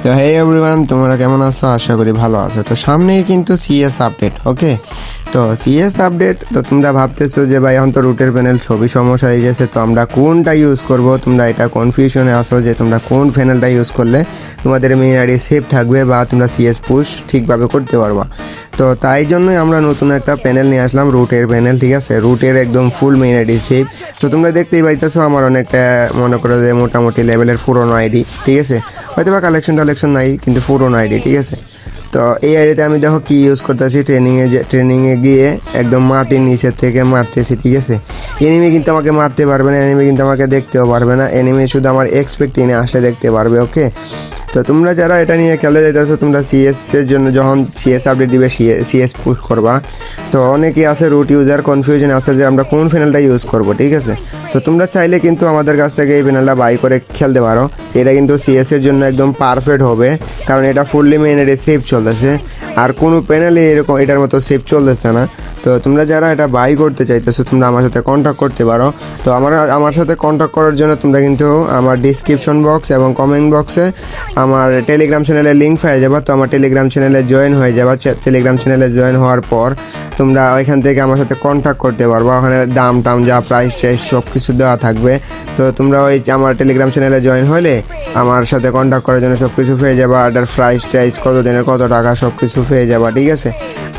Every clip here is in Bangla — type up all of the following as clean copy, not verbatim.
তো হে এভরিওয়ান, তোমরা কেমন আছো? আশা করি ভালো আছো। তো সামনেই কিন্তু সিএস আপডেট, ওকে। তো সিএস আপডেট, তো তোমরা ভাবতেছো যে ভাই এখন তো রুটের প্যানেল ছবি সমস্যা হয়ে গেছে, তো আমরা কোনটা ইউজ করব? তোমরা এটা কনফিউশনে আসো যে তোমরা কোন প্যানেলটা ইউজ করলে তোমাদের মেইন আইডি সেফ থাকবে বা তোমরা সিএস পুশ ঠিকভাবে করতে পারবা। তো তাই জন্যই আমরা নতুন একটা প্যানেল নিয়ে আসলাম, রুটের প্যানেল, ঠিক আছে। রুটের একদম ফুল মেইন আইডি সেফ। তো তোমরা দেখতেই পাইতেছো আমার অনেকটা মনে করো যে মোটামুটি লেভেলের পুরনো আইডি, ঠিক আছে। হয়তো বা কালেকশন নাই, কিন্তু পুরনো আইডি, ঠিক আছে। তো এই আইডিতে আমি দেখো কি ইউজ করতেছি, ট্রেনিংয়ে গিয়ে একদম মাটির নিচের থেকে মারতেছি, ঠিক আছে। এনিমি কিন্তু আমাকে মারতে পারবে না, এনিমি কিন্তু আমাকে দেখতেও পারবে না, এনিমি শুধু আমার এক্সপেক্টিংয়ে আসলে দেখতে পারবে, ওকে। তো তোমরা যারা এটা নিয়ে খেলে যাইতেছো, তোমরা সিএসের জন্য যখন সিএস আপডেট দিবে সিএস পুশ করবা। তো অনেকেই আছে রুট ইউজার কনফিউশন আছে যে আমরা কোন প্যানেলটা ইউজ করব, ঠিক আছে। তো তোমরা চাইলে কিন্তু আমাদের কাছ থেকে এই প্যানেলটা বাই করে খেলতে পারো। এটা কিন্তু সিএসের জন্য একদম পারফেক্ট হবে, কারণ এটা ফুললি মেইনে সেফ চলতেছে, আর কোনো প্যানেলে এরকম এটার মতো সেফ চলতেছে না। তো তোমরা যারা এটা বাই করতে চাইতেছো, তোমরা আমার সাথে কন্ট্যাক্ট করতে পারো। তো আমার সাথে কন্ট্যাক্ট করার জন্য তোমরা কিন্তু আমার ডিসক্রিপশন বক্স এবং কমেন্ট বক্সে আমার টেলিগ্রাম চ্যানেলের লিঙ্ক পেয়ে যাবা। তো আমার টেলিগ্রাম চ্যানেলে জয়েন হয়ে যাবা। টেলিগ্রাম চ্যানেলে জয়েন হওয়ার পর তোমরা ওইখান থেকে আমার সাথে কন্ট্যাক্ট করতে পারবা। ওখানে দাম যা প্রাইস সব কিছু দেওয়া থাকবে। তো তোমরা ওই আমার টেলিগ্রাম চ্যানেলে জয়েন হলে আমার সাথে কন্ট্যাক্ট করার জন্য সব কিছু পেয়ে যাবা। এটার প্রাইস কত দিনের কত টাকা সব কিছু পেয়ে যাবা, ঠিক আছে।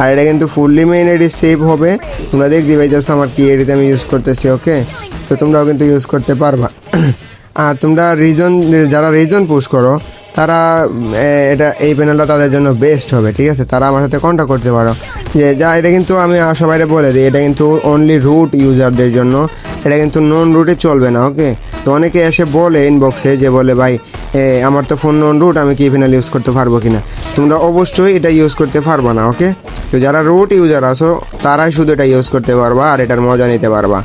আর এটা কিন্তু ফুললি মেইন আইডি সেভ হবে। তোমরা দেখতে পাইতেছো আমার কি আইডিতে আমি ইউজ করতেছি, ওকে। তো তোমরাও কিন্তু ইউজ করতে পারবা। আর তোমরা যারা রিজন পুশ করো, তারা এই প্যানেলটা তাদের জন্য বেস্ট হবে, ঠিক আছে। তারা আমার সাথে কন্ট্যাক্ট করতে পারো। এটা কিন্তু আমি সবাই বলে দিই, এটা কিন্তু অনলি রুট ইউজারদের জন্য, এটা কিন্তু নন রুটে চলবে না, ওকে। তো অনেকে এসে বলে ইনবক্সে যে বলে ভাই আমার তো ফোন নন রুট, আমি কি প্যানেল ইউজ করতে পারবো কিনা। তোমরা অবশ্যই এটা ইউজ করতে পারবা না, ওকে। তো যারা রুট ইউজার আছো তারাই শুধু এটা ইউজ করতে পারবা আর এটার মজা নিতে পারবা।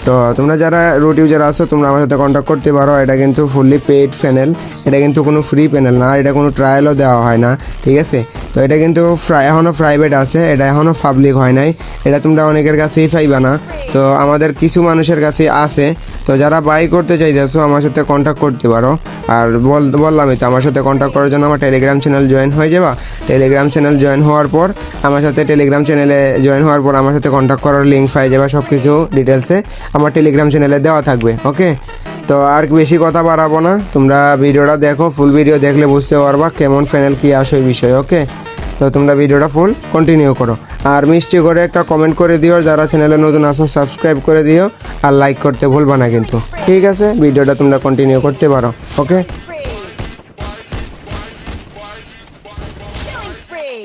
তো তোমরা যারা রুট ইউজার আছো, তোমরা আমার সাথে কন্ট্যাক্ট করতে পারো। এটা কিন্তু ফুললি পেইড প্যানেল, এটা কিন্তু কোনো ফ্রি প্যানেল না, এটা কোনো ট্রায়ালও দেওয়া হয় না, ঠিক আছে। তো এটা কিন্তু এখনও প্রাইভেট আছে, এটা এখনও পাবলিক হয় নাই। এটা তোমরা অনেকের কাছেই পাইবা না, তো আমাদের কিছু মানুষের কাছে আছে। তো যারা বাই করতে চাইতেছো আমার সাথে কন্ট্যাক্ট করতে পারো। আর বললামই তো, আমার সাথে কন্ট্যাক্ট করার জন্য আমার টেলিগ্রাম চ্যানেল জয়েন হয়ে যাবা। টেলিগ্রাম চ্যানেল জয়েন হওয়ার পর আমার সাথে আমার সাথে কন্ট্যাক্ট করার লিঙ্ক পাই যাবা। সব কিছু ডিটেলসে আমার টেলিগ্রাম চ্যানেলে দেওয়া থাকবে, ওকে। তো আর বেশি কথা বাড়াবো না, তোমরা ভিডিওটা দেখো। ফুল ভিডিও দেখলে বুঝতে পারবা কেমন প্যানেল কী আসে ওই বিষয়ে, ওকে। তো তোমরা ভিডিওটা ফুল কন্টিনিউ করো, আর মিষ্টি করে একটা কমেন্ট করে দিও। যারা চ্যানেলে নতুন আসো সাবস্ক্রাইব করে দিও, আর লাইক করতে ভুলবা না কিন্তু, ঠিক আছে। ভিডিওটা তোমরা কন্টিনিউ করতে পারো, ওকে। Killing spree!